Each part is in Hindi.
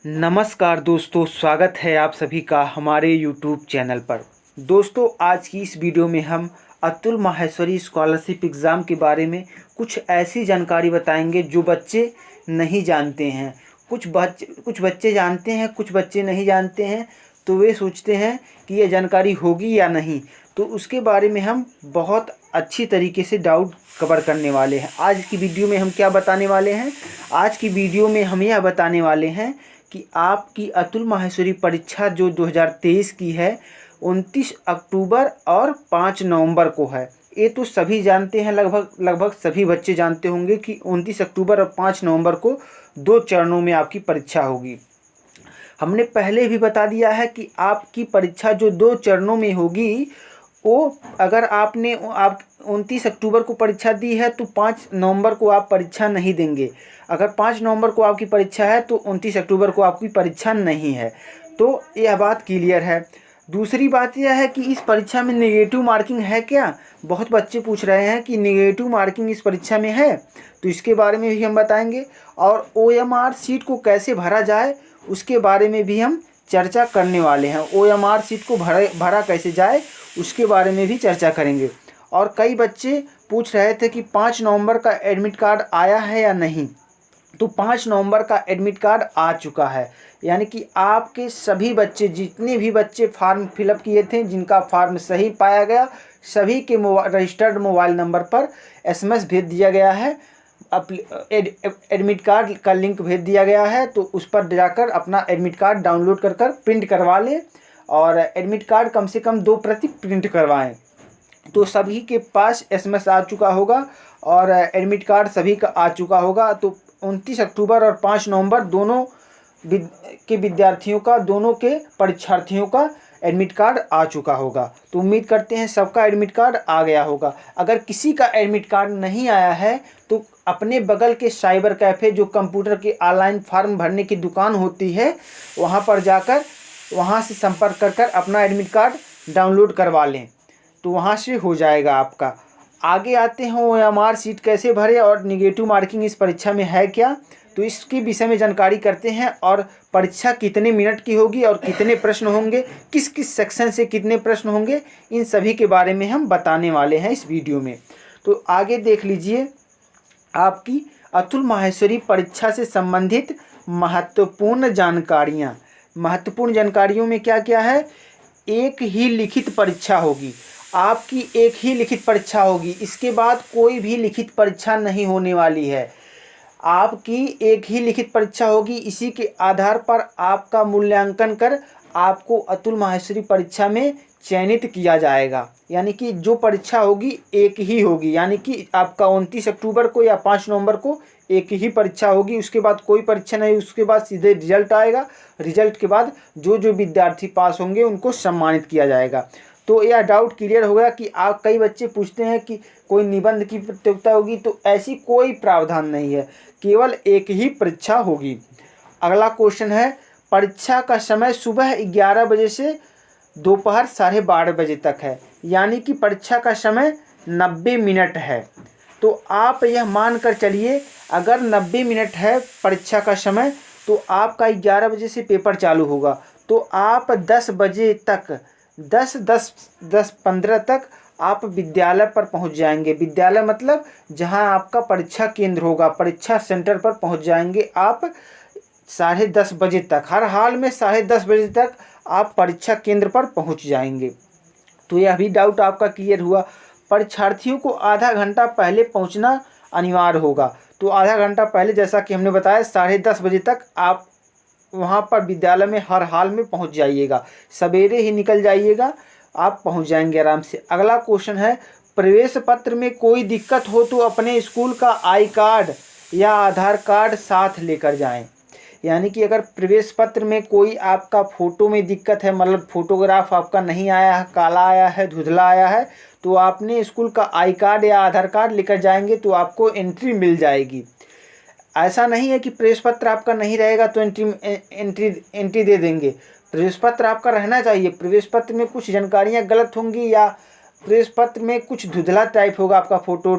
नमस्कार दोस्तों, स्वागत है आप सभी का हमारे YouTube चैनल पर। दोस्तों, आज की इस वीडियो में हम अतुल माहेश्वरी स्कॉलरशिप एग्ज़ाम के बारे में कुछ ऐसी जानकारी बताएंगे जो बच्चे नहीं जानते हैं। कुछ बच्चे जानते हैं, कुछ बच्चे नहीं जानते हैं, तो वे सोचते हैं कि ये जानकारी होगी या नहीं। तो उसके बारे में हम बहुत अच्छी तरीके से डाउट कवर करने वाले हैं। आज की वीडियो में हम क्या बताने वाले हैं? आज की वीडियो में हम यह बताने वाले हैं कि आपकी अतुल माहेश्वरी परीक्षा जो 2023 की है 29 अक्टूबर और 5 नवंबर को है। ये तो सभी जानते हैं, लगभग सभी बच्चे जानते होंगे कि 29 अक्टूबर और 5 नवंबर को 2 चरणों में आपकी परीक्षा होगी। हमने पहले भी बता दिया है कि आपकी परीक्षा जो 2 चरणों में होगी, वो अगर आप 29 अक्टूबर को परीक्षा दी है तो 5 नवंबर को आप परीक्षा नहीं देंगे। अगर 5 नवंबर को आपकी परीक्षा है तो 29 अक्टूबर को आपकी परीक्षा नहीं है। तो यह बात क्लियर है। दूसरी बात यह है कि इस परीक्षा में नेगेटिव मार्किंग है क्या? बहुत बच्चे पूछ रहे हैं कि नेगेटिव मार्किंग इस परीक्षा में है, तो इसके बारे में भी हम बताएंगे। और OMR सीट को कैसे भरा जाए उसके बारे में भी हम चर्चा करने वाले हैं। OMR सीट को भरा कैसे जाए उसके बारे में भी चर्चा करेंगे। और कई बच्चे पूछ रहे थे कि 5 नवंबर का एडमिट कार्ड आया है या नहीं। तो 5 नवंबर का एडमिट कार्ड आ चुका है, यानी कि आपके सभी बच्चे, जितने भी बच्चे फॉर्म फिलअप किए थे, जिनका फॉर्म सही पाया गया, सभी के रजिस्टर्ड मोबाइल नंबर पर SMS भेज दिया गया है। एडमिट कार्ड का लिंक भेज दिया गया है, तो उस पर जाकर अपना एडमिट कार्ड डाउनलोड कर प्रिंट करवा लें। और एडमिट कार्ड कम से कम 2 प्रति प्रिंट करवाएं। तो सभी के पास SMS आ चुका होगा और एडमिट कार्ड सभी का आ चुका होगा। तो 29 अक्टूबर और 5 नवंबर दोनों के विद्यार्थियों का, दोनों के परीक्षार्थियों का एडमिट कार्ड आ चुका होगा। तो उम्मीद करते हैं सबका एडमिट कार्ड आ गया होगा। अगर किसी का एडमिट कार्ड नहीं आया है तो अपने बगल के साइबर कैफ़े, जो कंप्यूटर के ऑनलाइन फॉर्म भरने की दुकान होती है, वहाँ पर जाकर वहाँ से संपर्क कर अपना एडमिट कार्ड डाउनलोड करवा लें, तो वहाँ से हो जाएगा आपका। आगे आते हैं OMR सीट कैसे भरे और निगेटिव मार्किंग इस परीक्षा में है क्या, तो इसके विषय में जानकारी करते हैं। और परीक्षा कितने मिनट की होगी और कितने प्रश्न होंगे, किस किस सेक्शन से कितने प्रश्न होंगे, इन सभी के बारे में हम बताने वाले हैं इस वीडियो में। तो आगे देख लीजिए आपकी अतुल माहेश्वरी परीक्षा से संबंधित महत्वपूर्ण जानकारियाँ। महत्वपूर्ण जानकारियों में क्या क्या है? एक ही लिखित परीक्षा होगी, आपकी एक ही लिखित परीक्षा होगी। इसके बाद कोई भी लिखित परीक्षा नहीं होने वाली है। आपकी एक ही लिखित परीक्षा होगी। इसी के आधार पर आपका मूल्यांकन कर आपको अतुल माहेश्वरी परीक्षा में चयनित किया जाएगा। यानी कि जो परीक्षा होगी एक ही होगी, यानी कि आपका 29 अक्टूबर को या 5 नवंबर को एक ही परीक्षा होगी। उसके बाद कोई परीक्षा नहीं, उसके बाद सीधे रिजल्ट आएगा। रिजल्ट के बाद जो जो विद्यार्थी पास होंगे उनको सम्मानित किया जाएगा। तो यह डाउट क्लियर हो गया कि आप, कई बच्चे पूछते हैं कि कोई निबंध की प्रतियोगिता होगी, तो ऐसी कोई प्रावधान नहीं है, केवल एक ही परीक्षा होगी। अगला क्वेश्चन है, परीक्षा का समय सुबह 11 बजे से दोपहर 12:30 बजे तक है, यानी कि परीक्षा का समय 90 मिनट है। तो आप यह मान कर चलिए, अगर 90 मिनट है परीक्षा का समय, तो आपका 11 बजे से पेपर चालू होगा, तो आप 10 बजे तक 10:15 तक आप विद्यालय पर पहुंच जाएंगे। विद्यालय मतलब जहां आपका परीक्षा केंद्र होगा, परीक्षा सेंटर पर पहुंच जाएंगे आप 10:30 बजे तक। हर हाल में 10:30 बजे तक आप परीक्षा केंद्र पर पहुंच जाएंगे। तो यह भी डाउट आपका क्लियर हुआ। परीक्षार्थियों को आधा घंटा पहले पहुंचना अनिवार्य होगा। तो आधा घंटा पहले, जैसा कि हमने बताया, 10:30 बजे तक आप वहाँ पर विद्यालय में हर हाल में पहुँच जाइएगा। सवेरे ही निकल जाइएगा, आप पहुँच जाएंगे आराम से। अगला क्वेश्चन है, प्रवेश पत्र में कोई दिक्कत हो तो अपने स्कूल का आई कार्ड या आधार कार्ड साथ लेकर जाएं। यानी कि अगर प्रवेश पत्र में कोई आपका फ़ोटो में दिक्कत है, मतलब फ़ोटोग्राफ आपका नहीं आया है, काला आया है, धुंधला आया है, तो आपने स्कूल का आई कार्ड या आधार कार्ड लेकर जाएंगे तो आपको एंट्री मिल जाएगी। ऐसा नहीं है कि प्रवेश पत्र आपका नहीं रहेगा तो एंट्री दे देंगे। प्रवेश पत्र आपका रहना चाहिए। प्रवेश पत्र में कुछ जानकारियाँ गलत होंगी या प्रवेश पत्र में कुछ धुंधला टाइप होगा आपका फ़ोटो,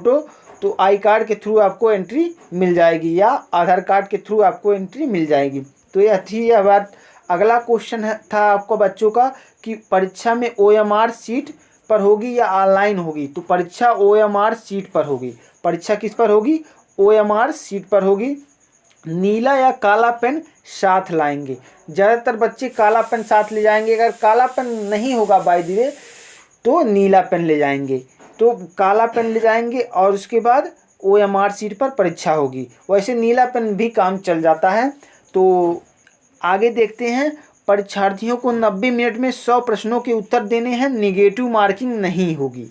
तो आई कार्ड के थ्रू आपको एंट्री मिल जाएगी या आधार कार्ड के थ्रू आपको एंट्री मिल जाएगी। तो यह थी यह बात। अगला क्वेश्चन था आपको बच्चों का कि परीक्षा में OMR सीट पर होगी या ऑनलाइन होगी। तो परीक्षा OMR सीट पर होगी। परीक्षा किस पर होगी? OMR सीट पर होगी। नीला या काला पेन साथ लाएंगे। ज़्यादातर बच्चे काला पेन साथ ले जाएंगे। अगर काला पेन नहीं होगा बाय द वे तो नीला पेन ले जाएंगे। तो काला पेन ले जाएंगे और उसके बाद OMR सीट पर परीक्षा होगी। वैसे नीला पेन भी काम चल जाता है। तो आगे देखते हैं। परीक्षार्थियों को 90 मिनट में 100 प्रश्नों के उत्तर देने हैं, निगेटिव मार्किंग नहीं होगी।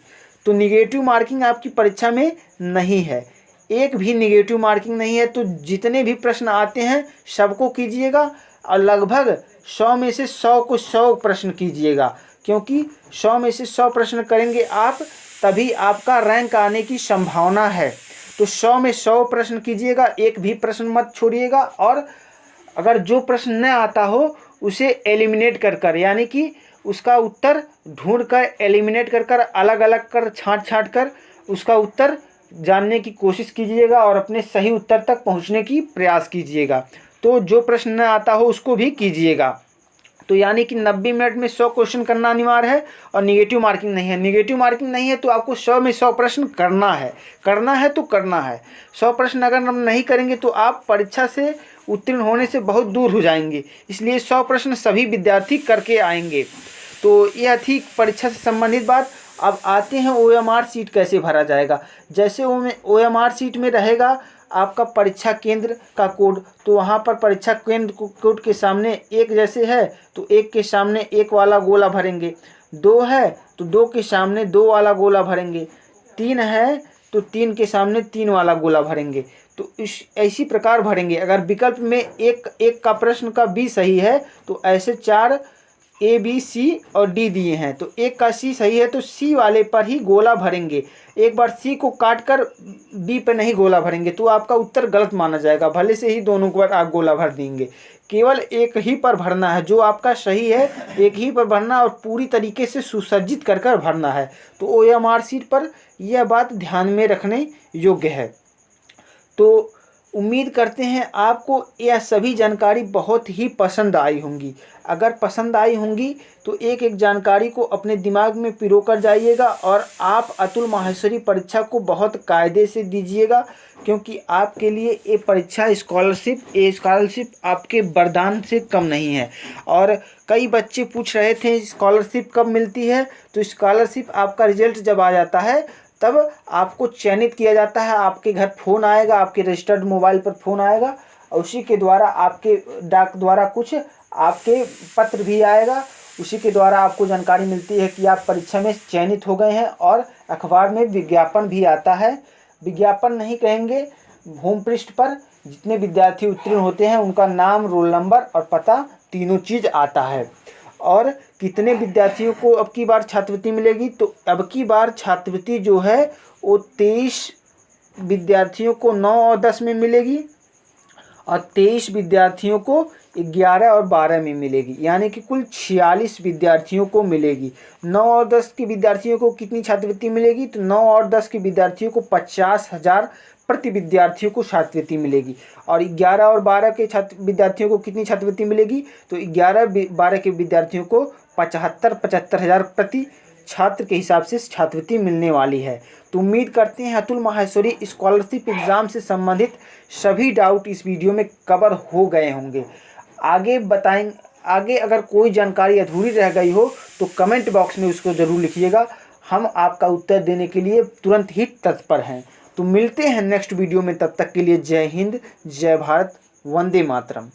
तो निगेटिव मार्किंग आपकी परीक्षा में नहीं है, एक भी निगेटिव मार्किंग नहीं है। तो जितने भी प्रश्न आते हैं सबको कीजिएगा और लगभग 100 में से 100 को 100 प्रश्न कीजिएगा, क्योंकि 100 में से 100 प्रश्न करेंगे आप तभी आपका रैंक आने की संभावना है। तो 100 में 100 प्रश्न कीजिएगा, एक भी प्रश्न मत छोड़िएगा। और अगर जो प्रश्न न आता हो उसे एलिमिनेट कर यानी कि उसका उत्तर ढूंढ कर एलिमिनेट कर अलग अलग कर छांट कर उसका उत्तर जानने की कोशिश कीजिएगा और अपने सही उत्तर तक पहुंचने की प्रयास कीजिएगा। तो जो प्रश्न न आता हो उसको भी कीजिएगा। तो यानी कि 90 मिनट में 100 क्वेश्चन करना अनिवार्य है और निगेटिव मार्किंग नहीं है। निगेटिव मार्किंग नहीं है तो आपको 100 में 100 प्रश्न करना है तो करना है। 100 प्रश्न अगर हम नहीं करेंगे तो आप परीक्षा से उत्तीर्ण होने से बहुत दूर हो जाएंगे। इसलिए 100 प्रश्न सभी विद्यार्थी करके आएंगे। तो यह थी परीक्षा से संबंधित बात। अब आते हैं OMR सीट कैसे भरा जाएगा। जैसे OMR सीट में रहेगा आपका परीक्षा केंद्र का कोड, तो वहाँ पर परीक्षा केंद्र कोड के सामने एक जैसे है तो एक के सामने एक वाला गोला भरेंगे, 2 है तो 2 के सामने 2 वाला गोला भरेंगे, 3 है तो 3 के सामने 3 वाला गोला भरेंगे। तो इसी प्रकार भरेंगे। अगर विकल्प में एक का प्रश्न का B सही है तो ऐसे 4 A B C और D दिए हैं, तो एक का C सही है तो C वाले पर ही गोला भरेंगे। एक बार C को काट कर B पर नहीं गोला भरेंगे तो आपका उत्तर गलत माना जाएगा, भले से ही दोनों पर आप गोला भर देंगे। केवल एक ही पर भरना है, जो आपका सही है एक ही पर भरना और पूरी तरीके से सुसज्जित कर भरना है। तो OMR सीट पर यह बात ध्यान में रखने योग्य है। तो उम्मीद करते हैं आपको यह सभी जानकारी बहुत ही पसंद आई होंगी। अगर पसंद आई होंगी तो एक एक जानकारी को अपने दिमाग में पिरो कर जाइएगा और आप अतुल माहेश्वरी परीक्षा को बहुत कायदे से दीजिएगा, क्योंकि आपके लिए ये परीक्षा स्कॉलरशिप आपके वरदान से कम नहीं है। और कई बच्चे पूछ रहे थे स्कॉलरशिप कब मिलती है। तो स्कॉलरशिप आपका रिजल्ट जब आ जाता है तब आपको चयनित किया जाता है। आपके घर फ़ोन आएगा, आपके रजिस्टर्ड मोबाइल पर फ़ोन आएगा और उसी के द्वारा आपके डाक द्वारा कुछ आपके पत्र भी आएगा। उसी के द्वारा आपको जानकारी मिलती है कि आप परीक्षा में चयनित हो गए हैं। और अखबार में विज्ञापन भी आता है, विज्ञापन नहीं कहेंगे, होम पृष्ठ पर जितने विद्यार्थी उत्तीर्ण होते हैं उनका नाम, रोल नंबर और पता तीनों चीज़ आता है। और कितने विद्यार्थियों को अब की बार छात्रवृत्ति मिलेगी। तो अब की बार छात्रवृत्ति जो है वो 23 विद्यार्थियों को 9 और 10 में मिलेगी और 23 विद्यार्थियों को 11 और 12 में मिलेगी, यानी कि कुल 46 विद्यार्थियों को मिलेगी। 9 और 10 के विद्यार्थियों को कितनी छात्रवृत्ति मिलेगी। तो 9 और 10 के विद्यार्थियों को 50,000 प्रति विद्यार्थियों को छात्रवृत्ति मिलेगी। और 11 और 12 के विद्यार्थियों को कितनी छात्रवृत्ति मिलेगी। तो 11-12 के विद्यार्थियों को 75,000 प्रति छात्र के हिसाब से छात्रवृत्ति मिलने वाली है। तो उम्मीद करते हैं अतुल माहेश्वरी स्कॉलरशिप एग्ज़ाम से संबंधित सभी डाउट इस वीडियो में कवर हो गए होंगे। आगे अगर कोई जानकारी अधूरी रह गई हो तो कमेंट बॉक्स में उसको ज़रूर लिखिएगा, हम आपका उत्तर देने के लिए तुरंत ही तत्पर हैं। तो मिलते हैं नेक्स्ट वीडियो में, तब तक के लिए जय हिंद, जय भारत, वंदे मातरम।